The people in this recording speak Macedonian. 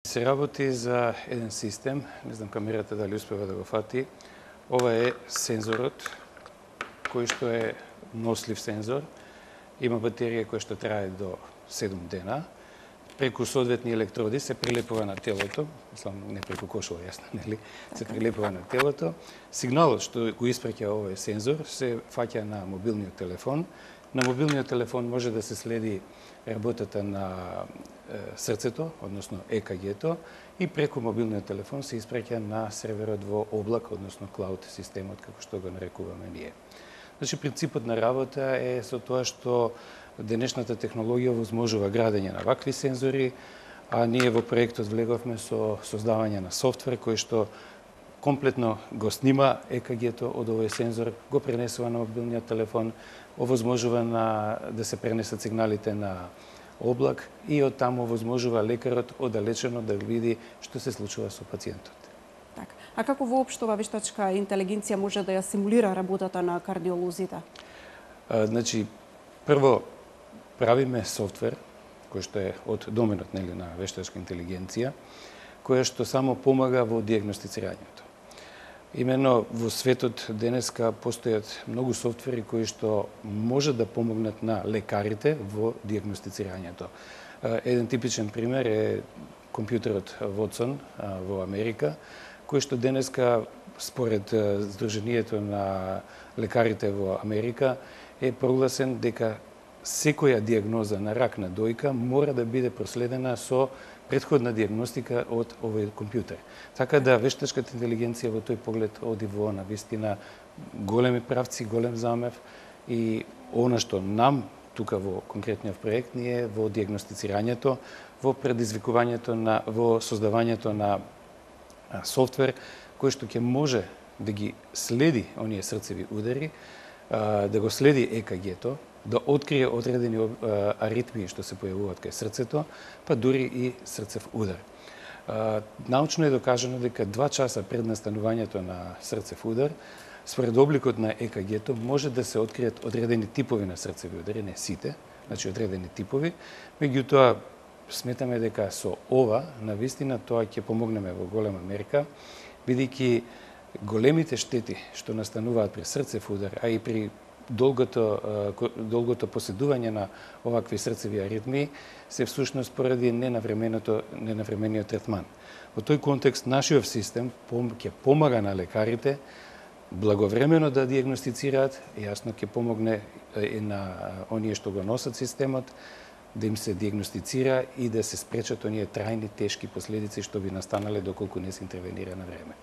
Се работи за еден систем, не знам камерата дали успева да го фати. Ова е сензорот, кој што е нослив сензор. Има батерија која што трае до 7 дена. Преку соодветни електроди се прилепува на телото, мислам не преку кошова, јасно, нели? Се прилепува на телото. Сигналот што го испраќа овој сензор се фаќа на мобилниот телефон. На мобилниот телефон може да се следи работата на срцето, односно ЕКГ-то, и преку мобилниот телефон се испраќа на серверот во облак, односно клауд системот, како што го нарекуваме ние. Значи, принципот на работа е со тоа што денешната технологија возможува градење на вакви сензори, а ние во проектот влеговме со создавање на софтвер кој што комплетно го снима ЕКГ-то од овој сензор, го пренесува на мобилниот телефон, овозможува да се пренесат сигналите на облак и од таму овозможува лекарот оддалечено да види што се случува со пациентот. Така. А како воопшто ова вештачка интелигенција може да ја симулира работата на кардиолозите? Значи, прво правиме софтвер кој што е од доменот на вештачка интелигенција, која што само помага во дијагностицирањето. Имено во светот денеска постојат многу софтвери кои што може да помогнат на лекарите во дијагностицирањето. Еден типичен пример е компјутерот Watson во Америка, кој што денеска според Сдруженијето на лекарите во Америка е прогласен дека секоја дијагноза на рак на дојка мора да биде проследена со претходна дијагностика од овој компјутер. Така да вештачката интелигенција во тој поглед оди во навистина големи правци, голем замев, и она што нам тука во конкретниот проект ни е во дијагностицирањето, во предизвикувањето во создавањето на софтвер кој што ќе може да ги следи оние срцеви удари, да го следи ЕКГ-то, да открие одредени аритмии што се појавуваат кај срцето, па дури и срцев удар. Научно е докажано дека 2 часа пред настанувањето на срцев удар, според обликот на ЕКГ-то може да се откријат одредени типови на срцеви удари, не сите, значи одредени типови. Меѓутоа, сметаме дека со ова, навистина, тоа ќе помогнеме во голема мерка, бидејќи големите штети што настануваат при срцев удар, а и при долгото поседување на овакви срцеви аритмии се всушност поради ненавремениот третман. Во тој контекст нашиот систем ќе помага на лекарите благовремено да дијагностицираат, јасно ќе помогне и на оние што го носат системот да им се дијагностицира и да се спречат оние трајни тешки последици што би настанале доколку не се интервенира на време.